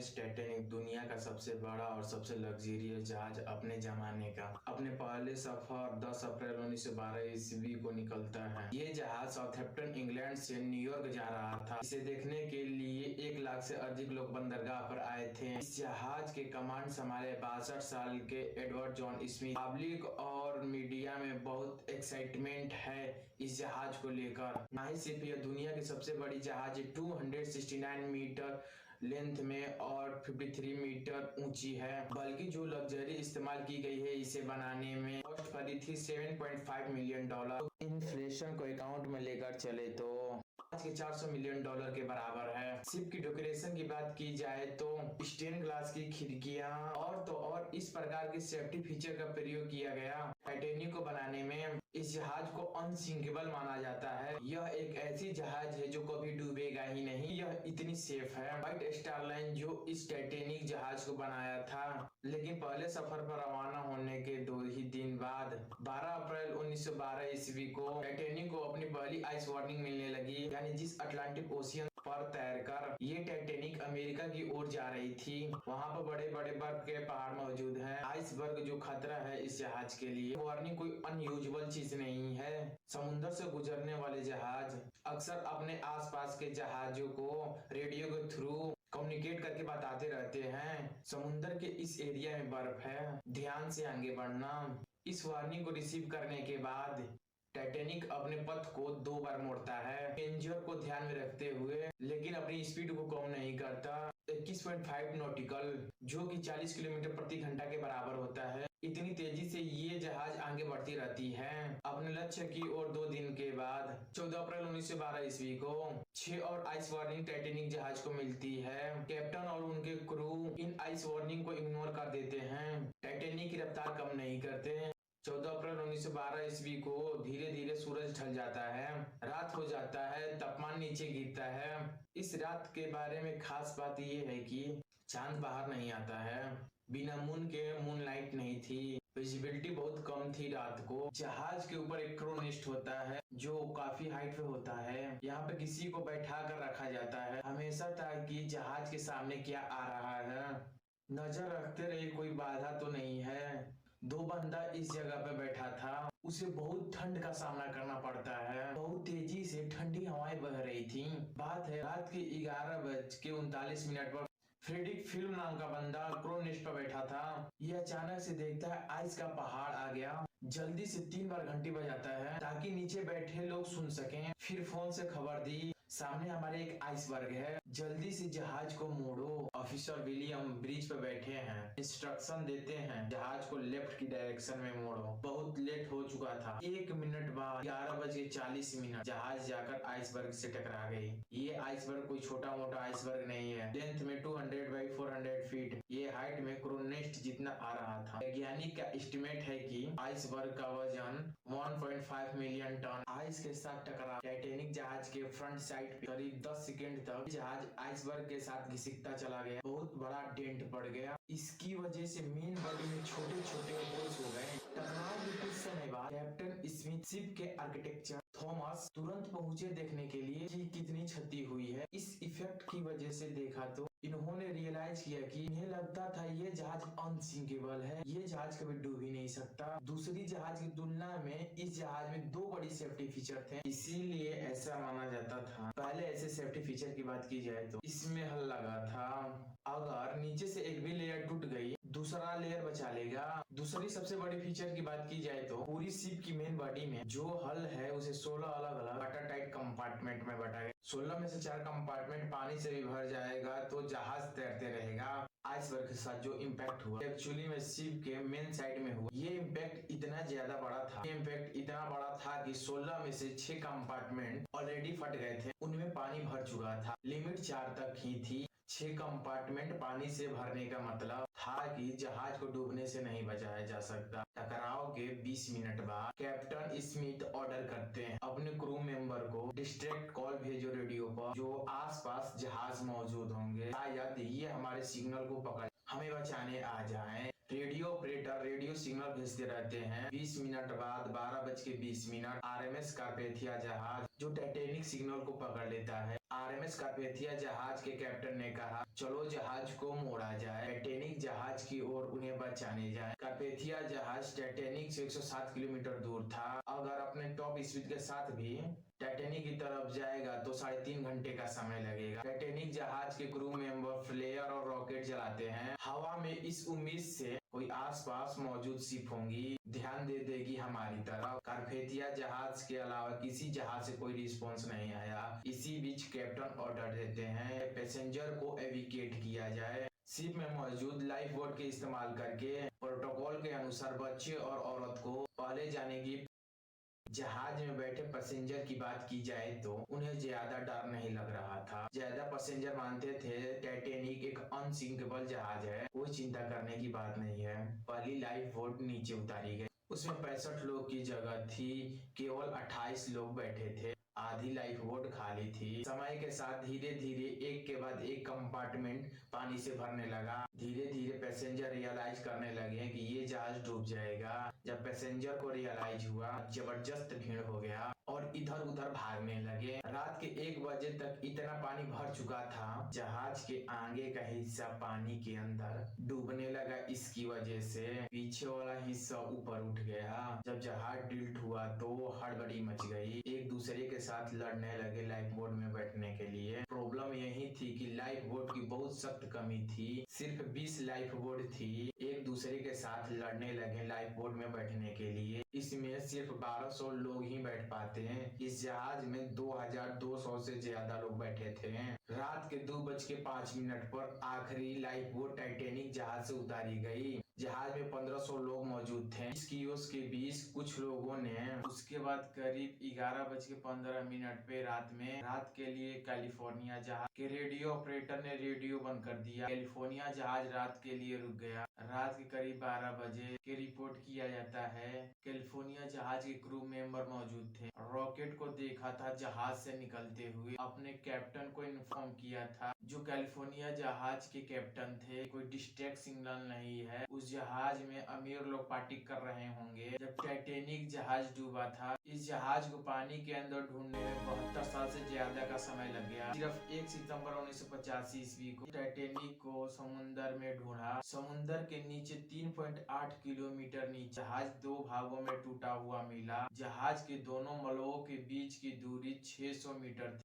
MS Titanic दुनिया का सबसे बड़ा और सबसे लग्जरियस जहाज अपने जमाने का अपने पहले सफर 10 अप्रैल 1912 ईस्वी को निकलता है। ये जहाज साउथहैम्पटन इंग्लैंड से न्यूयॉर्क जा रहा था। इसे देखने के लिए 1 लाख से अधिक लोग बंदरगाह पर आए थे। इस जहाज के कमांड संभाले 62 साल के एडवर्ड जॉन स्मिथ। पब्लिक और मीडिया में बहुत एक्साइटमेंट है इस जहाज को लेकर। ना ही सिर्फ यह दुनिया की सबसे बड़ी जहाज 269 मीटर लेंथ में और 53 मीटर ऊंची है, बल्कि जो लग्जरी इस्तेमाल की गई है इसे बनाने में कॉस्ट पड़ी थी $7.5 मिलियन। इन्फ्लेशन को अकाउंट में लेकर चले तो आज के $400 मिलियन के बराबर है। शिप की डेकोरेशन की बात की जाए तो स्टेन ग्लास की खिड़कियां और इस प्रकार के सेफ्टी फीचर का प्रयोग किया गया। टाइटैनिक को बनाने में इस जहाज को अनसिंकेबल माना जाता है। यह एक ऐसी जहाज है जो कभी डूबेगा ही नहीं, यह इतनी सेफ है। व्हाइट स्टार लाइन जो इस टाइटैनिक जहाज को बनाया था, लेकिन पहले सफर पर रवाना होने के 2 ही दिन बाद 12 अप्रैल 1912 ईस्वी को टाइटैनिक को अपनी पहली आइस वार्निंग मिलने लगी। यानी जिस अटलांटिक ओशियन पर तैरकर ये टाइटैनिक अमेरिका की ओर जा रही थी, वहां पर बड़े बड़े बर्फ के पहाड़ मौजूद हैं। आइसबर्ग जो खतरा है इस जहाज के लिए, वार्निंग कोई अनयूजुअल चीज नहीं है। समुद्र से गुजरने वाले जहाज अक्सर अपने आसपास के जहाजों को रेडियो के थ्रू कम्युनिकेट करके बताते रहते हैं समुद्र के इस एरिया में बर्फ है, ध्यान से आगे बढ़ना। इस वार्निंग को रिसीव करने के बाद टाइटैनिक अपने पथ को 2 बार मोड़ता है, डेंजर को ध्यान में रखते हुए, लेकिन अपनी स्पीड को कम नहीं करता। 21.5 नॉटिकल जो कि 40 किलोमीटर प्रति घंटा के बराबर होता है। इतनी तेजी से ये जहाज आगे बढ़ती रहती है अपने लक्ष्य की ओर। 2 दिन के बाद 14 अप्रैल 1912 ईस्वी को 6 और आइस वार्निंग टाइटैनिक जहाज को मिलती है। कैप्टन और उनके क्रू इन आइस वार्निंग को इग्नोर कर देते हैं, टाइटैनिक की रफ्तार कम नहीं करते। 14 अप्रैल 1912 ईस्वी को धीरे धीरे सूरज ढल जाता है, रात हो जाता है, तापमान नीचे गिरता है। इस रात के बारे में खास बात यह है कि चांद बाहर नहीं आता है, बिना मून के मूनलाइट नहीं थी, विजिबिलिटी बहुत कम थी रात को। जहाज के ऊपर एक क्रू नेस्ट होता है जो काफी हाइट पे होता है। यहाँ पे किसी को बैठा कर रखा जाता है हमेशा, ताकि जहाज के सामने क्या आ रहा है नजर रखते रहे, कोई बाधा तो नहीं है। 2 बंदा इस जगह पे बैठा था, उसे बहुत ठंड का सामना करना पड़ता है। बहुत तेजी से ठंडी हवाएं बह रही थी। बात है रात के 11:39 पर फ्रेडरिक फिल्म नाम का बंदा क्रू नेस्ट पर बैठा था। ये अचानक से देखता है आइस का पहाड़ आ गया। जल्दी से 3 बार घंटी बजाता है ताकि नीचे बैठे लोग सुन सकें। फिर फोन से खबर दी, सामने हमारे एक आइसबर्ग है, जल्दी से जहाज को मोड़ो। ऑफिसर विलियम ब्रिज पर बैठे हैं, इंस्ट्रक्शन देते हैं जहाज को लेफ्ट की डायरेक्शन में मोड़ो। बहुत लेट हो चुका था। 1 मिनट बाद 11:40 जहाज जाकर आइसबर्ग से टकरा गई। ये आइसबर्ग कोई छोटा मोटा आइसबर्ग नहीं है, लेंथ में 200 बाई 400 फीट, ये हाइट में क्रू नेस्ट जितना आ रहा था। वैज्ञानिक का एस्टिमेट है कि आइसबर्ग का वजन 1.5 मिलियन टन। आइस के साथ टकरा टाइटैनिक जहाज के फ्रंट साइड करीब 10 सेकंड तक जहाज आइसबर्ग के साथ घिसकता चला गया। बहुत बड़ा डेंट पड़ गया। इसकी वजह से मेन बॉडी में छोटे छोटे होल्स हो गए। टकराव के कुछ समय बाद कैप्टन स्मिथ शिप के आर्किटेक्चर थॉमस तुरंत पहुंचे देखने के लिए कि कितनी क्षति हुई है। इस इफेक्ट की वजह से देखा तो इन्होंने रियलाइज किया कि इन्हें लगता था ये जहाज अनसिंकेबल है, ये जहाज कभी डूब ही नहीं सकता। दूसरी जहाज की तुलना में इस जहाज में 2 बड़ी सेफ्टी फीचर थे, इसीलिए ऐसा माना जाता था। पहले ऐसे सेफ्टी फीचर की बात की जाए तो इसमें हल लगा था, अगर नीचे से एक भी लेयर टूट गई दूसरा लेयर बचा लेगा। दूसरी सबसे बड़ी फीचर की बात की जाए तो पूरी शिप की मेन बॉडी में जो हल है उसे 16 अलग अलग वाटर टाइट कंपार्टमेंट में बटा गया। 16 में से 4 कंपार्टमेंट पानी से भी भर जाएगा तो जहाज तैरते रहेगा। आइसबर्ग के साथ जो इम्पैक्ट हुआ एक्चुअली में शिप के मेन साइड में हुआ। ये इम्पैक्ट इतना ज्यादा बड़ा था, ये इम्पैक्ट इतना बड़ा था कि 16 में से 6 कंपार्टमेंट ऑलरेडी फट गए थे, उनमें पानी भर चुका था। लिमिट 4 तक ही थी। 6 कंपार्टमेंट पानी से भरने का मतलब था कि जहाज को डूबने से नहीं बचाया जा सकता। टकराव के 20 मिनट बाद कैप्टन स्मिथ ऑर्डर करते हैं अपने क्रू मेंबर को डिस्ट्रैक्ट कॉल भेजो रेडियो पर, जो आसपास जहाज मौजूद होंगे, शायद ये हमारे सिग्नल को पकड़ हमें बचाने आ जाएं। रेडियो ऑपरेटर रेडियो सिग्नल भेजते रहते हैं। 20 मिनट बाद 12:20 आरएमएस कार्पेथिया जहाज जो टाइटैनिक सिग्नल को पकड़ लेता है, आरएमएस कार्पेथिया जहाज के कैप्टन ने कहा, चलो जहाज को मोड़ा जाए। टाइटैनिक जहाज की ओर उन्हें बचाने जाए। कार्पेथिया जहाज टाइटैनिक से 107 किलोमीटर दूर था। अगर अपने टॉप स्पीड के साथ भी टाइटैनिक की तरफ जाएगा तो 3.5 घंटे का समय लगेगा। टाइटैनिक जहाज के क्रू मेंबर फ्लेयर और रॉकेट जलाते हैं। हवा में इस उम्मीद से कोई आसपास मौजूद शिप होंगी, ध्यान दे देगी हमारी तरफ। कार्पेथिया जहाज के अलावा किसी जहाज से कोई रिस्पॉन्स नहीं आया। इसी बीच कैप्टन ऑर्डर देते हैं पैसेंजर को एविकेट किया जाए। शिप में मौजूद लाइफ बोट के इस्तेमाल करके प्रोटोकॉल के अनुसार बच्चे और औरत को पहले जाने की। जहाज में बैठे पैसेंजर की बात की जाए तो उन्हें ज्यादा डर नहीं लग रहा था। ज्यादा पैसेंजर मानते थे टाइटैनिक एक अनसिंकेबल जहाज है, कोई चिंता करने की बात नहीं है। पहली लाइफ बोट नीचे उतारी गई। उसमें 65 लोग की जगह थी, केवल 28 लोग बैठे थे। आधी लाइफ बोट खाली थी। समय के साथ धीरे धीरे एक के बाद एक कंपार्टमेंट पानी से भरने लगा। धीरे धीरे पैसेंजर रियलाइज करने लगे कि ये जहाज डूब जाएगा। जब पैसेंजर को रियलाइज हुआ, जबरदस्त भीड़ हो गया और इधर उधर भागने लगे। रात के 1 बजे तक इतना पानी भर चुका था, जहाज के आगे का हिस्सा पानी के अंदर डूबने लगा। इसकी वजह से पीछे वाला हिस्सा ऊपर उठ गया। जब जहाज टिल्ट हुआ तो हड़बड़ी मच गई। एक दूसरे के साथ लड़ने लगे लाइफ बोट में बैठने के लिए। प्रॉब्लम यही थी कि लाइफ बोट की बहुत सख्त कमी थी। सिर्फ 20 लाइफ बोट थी। एक दूसरे के साथ लड़ने लगे लाइफ बोट में बैठने के लिए। इसमें सिर्फ 1200 लोग ही बैठ पाते हैं। इस जहाज में 2200 से ज्यादा लोग बैठे थे। रात के 2:05 पर आखिरी लाइफ बोट टाइटैनिक जहाज से उतारी गई। जहाज में 1500 लोग मौजूद थे। 20 कियोस्क के बीच कुछ लोगों ने उसके बाद करीब 11:15 पे रात के लिए कैलिफोर्निया जहाज के रेडियो ऑपरेटर ने रेडियो बंद कर दिया। कैलिफोर्निया जहाज रात के लिए रुक गया। रात के करीब 12 बजे के रिपोर्ट किया जाता है कैलिफोर्निया जहाज के क्रू मेंबर मौजूद थे। रॉकेट को देखा था जहाज से निकलते हुए। अपने कैप्टन को इन्फॉर्म किया था, जो कैलिफोर्निया जहाज के कैप्टन थे। कोई डिस्ट्रैक्ट सिग्नल नहीं है। उस जहाज में अमीर लोग पार्टी कर रहे होंगे। जब टाइटैनिक जहाज डूबा था, इस जहाज को पानी के अंदर ढूंढने में 72 साल से ज्यादा का समय लग गया। सिर्फ 1 सितंबर 1985 ईस्वी को टाइटैनिक को समुद्र में ढूंढा। समुद्र के नीचे 3.8 किलोमीटर नीचे जहाज 2 भागों में टूटा हुआ मिला। जहाज के दोनों मलबों के बीच की दूरी 600 मीटर थी।